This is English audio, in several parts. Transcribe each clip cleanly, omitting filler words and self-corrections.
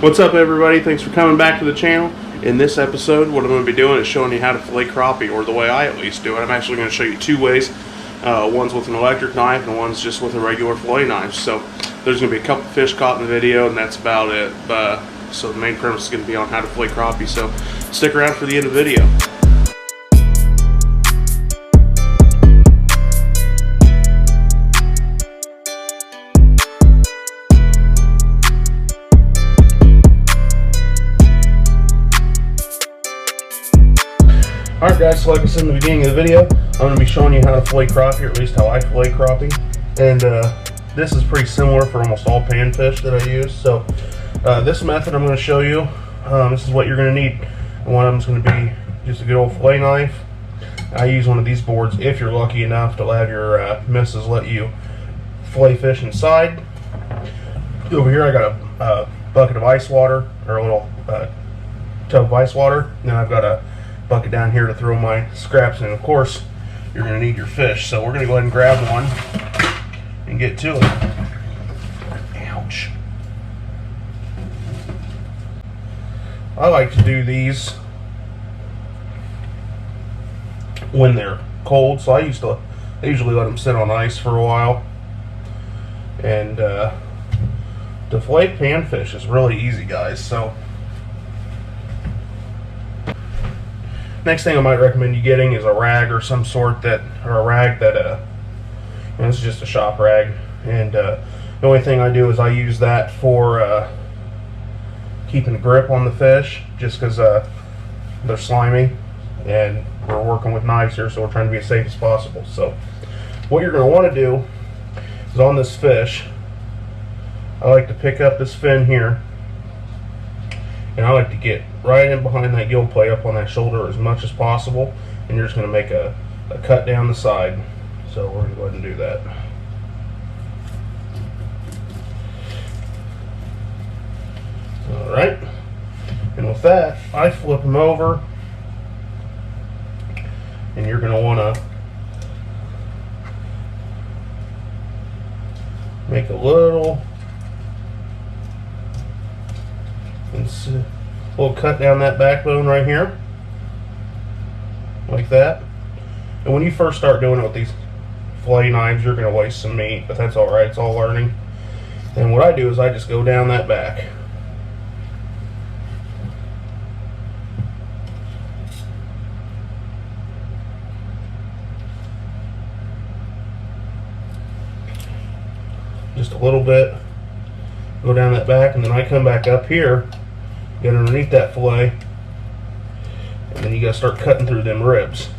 What's up, everybody? Thanks for coming back to the channel. In this episode, what I'm going to be doing is showing you how to fillet crappie, or the way I at least do it. I'm actually going to show you two ways. One's with an electric knife and one's just with a regular fillet knife. So there's going to be a couple fish caught in the video, and that's about it. So the main premise is going to be on how to fillet crappie. So stick around for the end of the video. Alright guys, so like I said in the beginning of the video, I'm going to be showing you how to fillet crappie, or at least how I fillet crappie. And this is pretty similar for almost all panfish that I use. So this method I'm going to show you, this is what you're going to need. And one of them is going to be just a good old fillet knife. I use one of these boards if you're lucky enough to have your missus let you fillet fish inside. Over here I got a bucket of ice water, or a little tub of ice water. Then I've got a bucket down here to throw my scraps in. Of course, you're going to need your fish, so we're going to go ahead and grab one and get to it. Ouch. I like to do these when they're cold, so I usually let them sit on ice for a while. And to fillet panfish is really easy, guys. So next thing I might recommend you getting is a rag or some sort this is just a shop rag, and the only thing I do is I use that for keeping a grip on the fish, just because they're slimy and we're working with knives here, so we're trying to be as safe as possible. So what you're going to want to do is, on this fish, I like to pick up this fin here, and I like to get right in behind that gill plate, up on that shoulder as much as possible, and you're just going to make a cut down the side. So we're going to go ahead and do that. Alright, and with that, I flip them over, and you're going to want to make a little cut down that backbone right here, like that. And when you first start doing it with these fillet knives, you're going to waste some meat, but that's alright, it's all learning. And what I do is I just go down that back. Just a little bit, go down that back, and then I come back up here, get underneath that fillet, and then you got to start cutting through them ribs.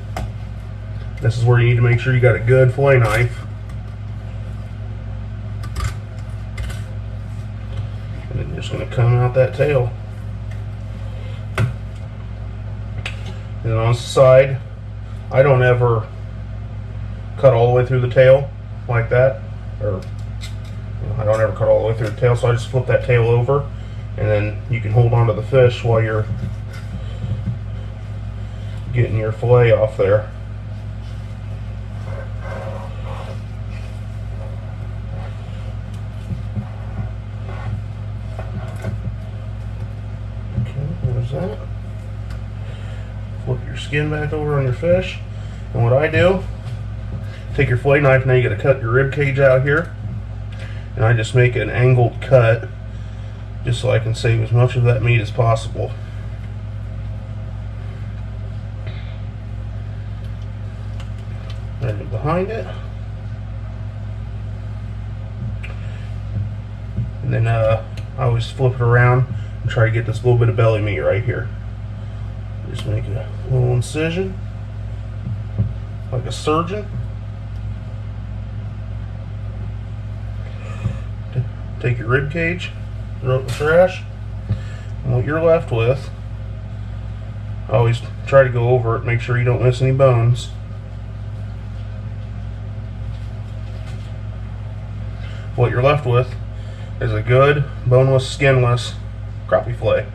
This is where you need to make sure you got a good fillet knife. And then you're just going to come out that tail. And then on the side, I don't ever cut all the way through the tail like that, or I don't ever cut all the way through the tail, so I just flip that tail over, and then you can hold on to the fish while you're getting your fillet off there. Okay, there's that. Flip your skin back over on your fish, and what I do, take your fillet knife, now you got to cut your rib cage out here, and I just make an angled cut, just so I can save as much of that meat as possible. Right behind it. And then I always flip it around and try to get this little bit of belly meat right here. Just make a little incision, like a surgeon. Take your rib cage, throw it in the trash, and what you're left with, always try to go over it, make sure you don't miss any bones. What you're left with is a good boneless, skinless crappie fillet.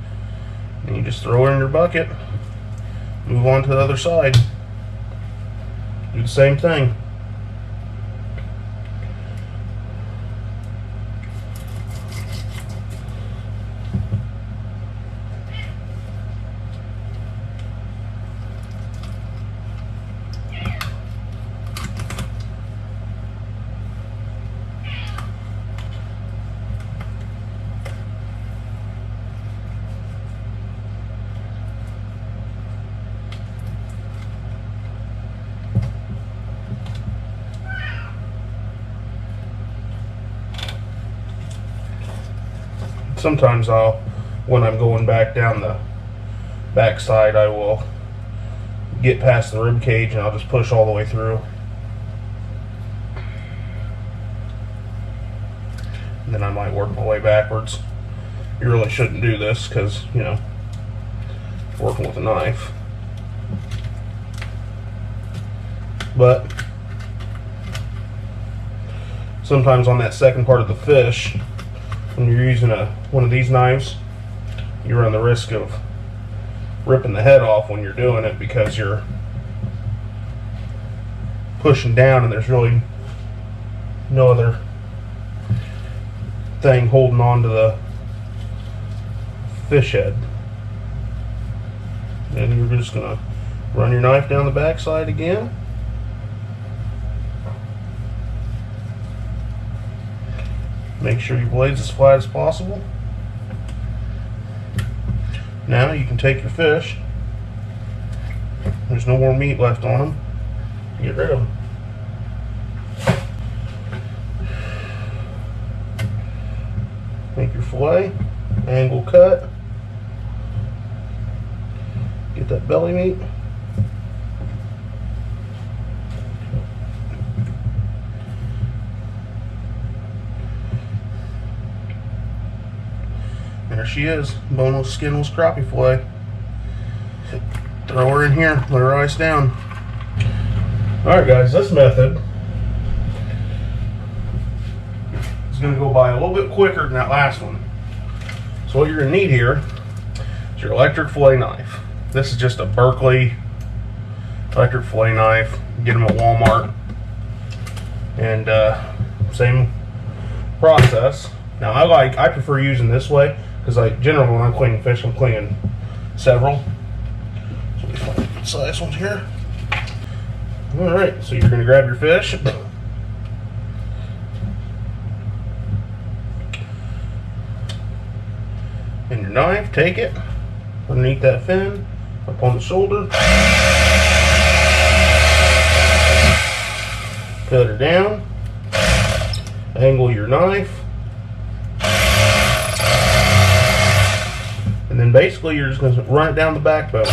And you just throw it in your bucket, move on to the other side, do the same thing. sometimes when I'm going back down the backside, I will get past the rib cage and I'll just push all the way through. And then I might work my way backwards. You really shouldn't do this because, you know, working with a knife. But sometimes on that second part of the fish, when you're using one of these knives, you run the risk of ripping the head off when you're doing it because you're pushing down and there's really no other thing holding on to the fish head. And you're just gonna run your knife down the backside again. Make sure your blade's as flat as possible. Now you can take your fish. There's no more meat left on them. Get rid of them. Make your fillet, angle cut. Get that belly meat. There she is, boneless, skinless crappie fillet. Throw her in here, let her ice down. Alright guys, this method is going to go by a little bit quicker than that last one. So what you're going to need here is your electric fillet knife. This is just a Berkeley electric fillet knife. You get them at Walmart. And same process. Now I prefer using this way because generally when I'm cleaning fish, I'm cleaning several. So let me find good size ones here. Alright, so you're going to grab your fish. And your knife, take it underneath that fin, up on the shoulder. Cut her down. Angle your knife. And then basically you're just going to run it down the backbone.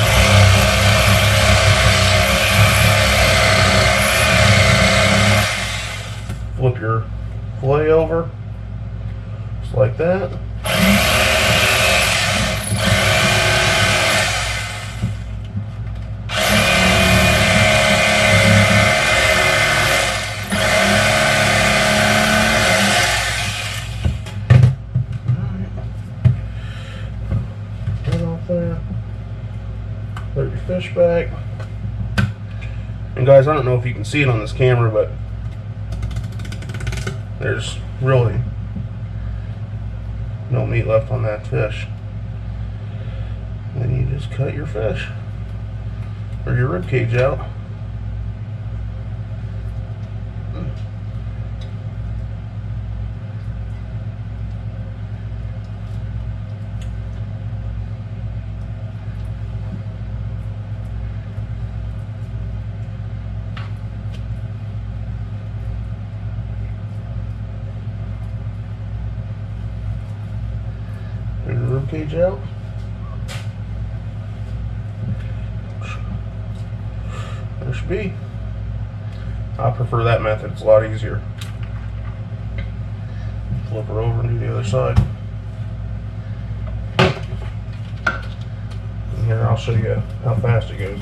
Flip your fillet over, just like that. There. Put your fish back. And guys, I don't know if you can see it on this camera, but there's really no meat left on that fish. Then you just cut your fish or your rib cage out. Rib cage out. There should be. I prefer that method, it's a lot easier. Flip her over and do the other side. And here I'll show you how fast it goes.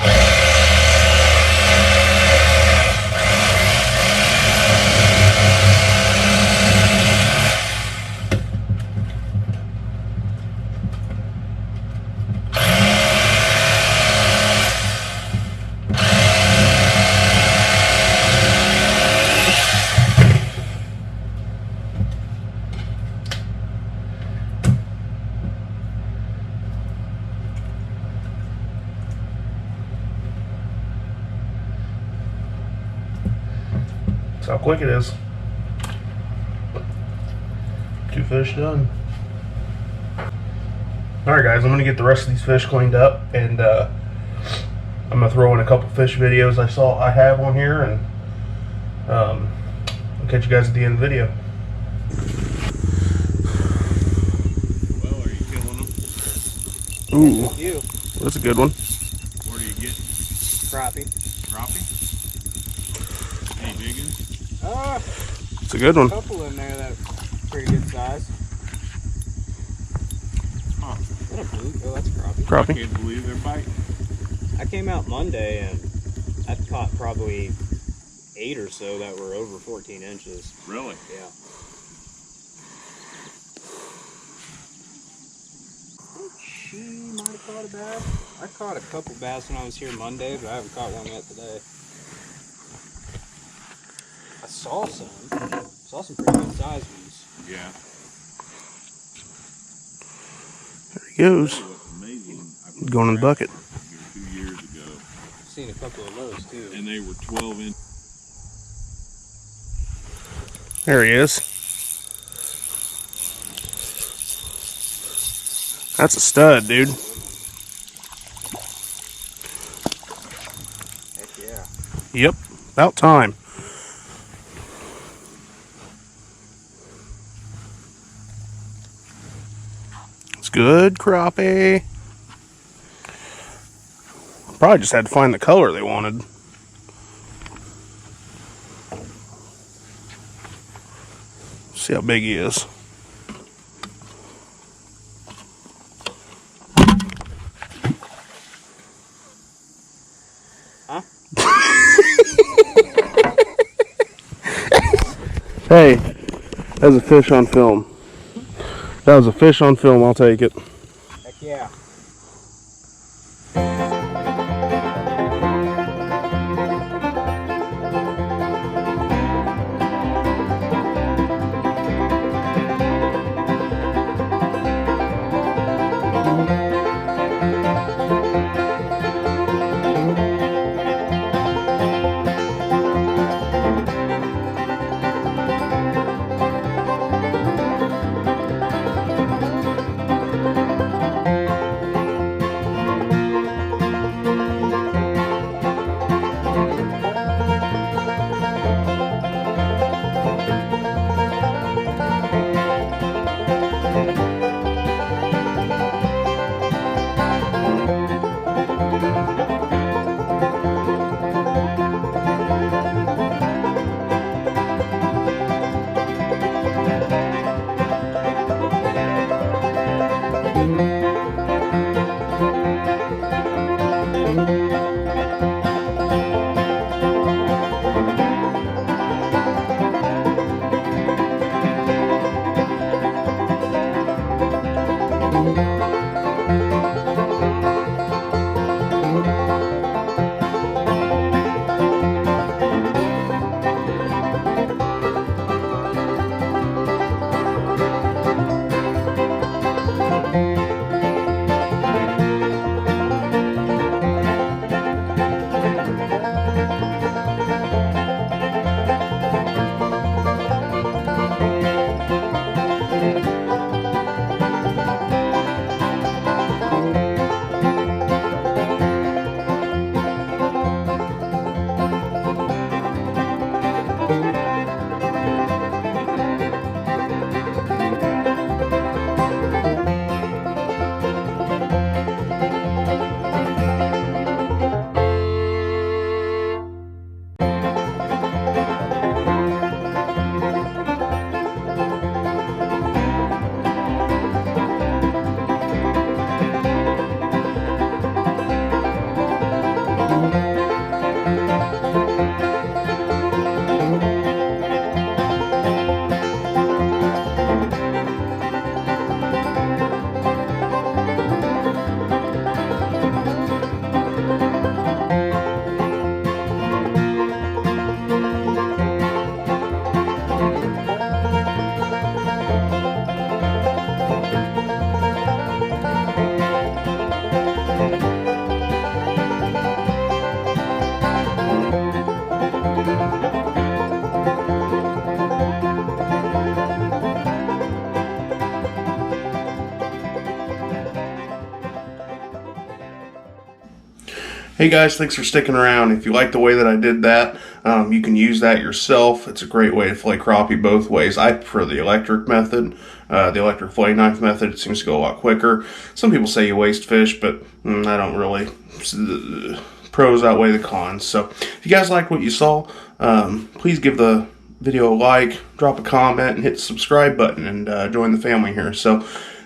That's how quick it is. 2 fish done. Alright guys, I'm going to get the rest of these fish cleaned up, and I'm going to throw in a couple fish videos I have on here, and I'll catch you guys at the end of the video. Ooh, that's a good one. Where do you get Crappie. crappie? Any big ones? It's a good one. A couple in there that pretty good size. Huh. Is that a blue? Oh, that's crappie. I Crappie. can't believe they're biting. I came out Monday and I caught probably 8 or so that were over 14 inches. Really? Yeah. She might have caught a bass. I caught a couple bass when I was here Monday, but I haven't caught one yet today. I saw some pretty good size ones. Yeah. There he goes. What's amazing, I put Going in the bucket. here 2 years ago, I've seen a couple of those too. and they were 12 inches. There he is. That's a stud, dude. Heck yeah. Yep, about time. It's good crappie. Probably just had to find the color they wanted. See how big he is. Huh? Hey, that was a fish on film. That was a fish on film, I'll take it. Heck yeah. Hey guys, thanks for sticking around. If you like the way that I did that, you can use that yourself. It's a great way to fillet crappie both ways. I prefer the electric method. The electric fillet knife method seems to go a lot quicker. Some people say you waste fish, but I don't really. Pros outweigh the cons. So if you guys liked what you saw, please give the video a like, drop a comment, and hit the subscribe button, and join the family here. So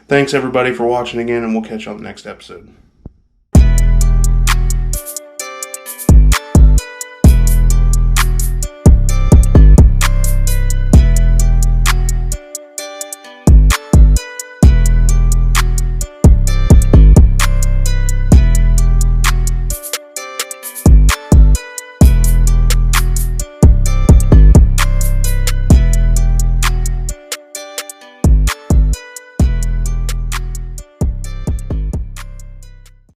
thanks everybody for watching again, and we'll catch you on the next episode.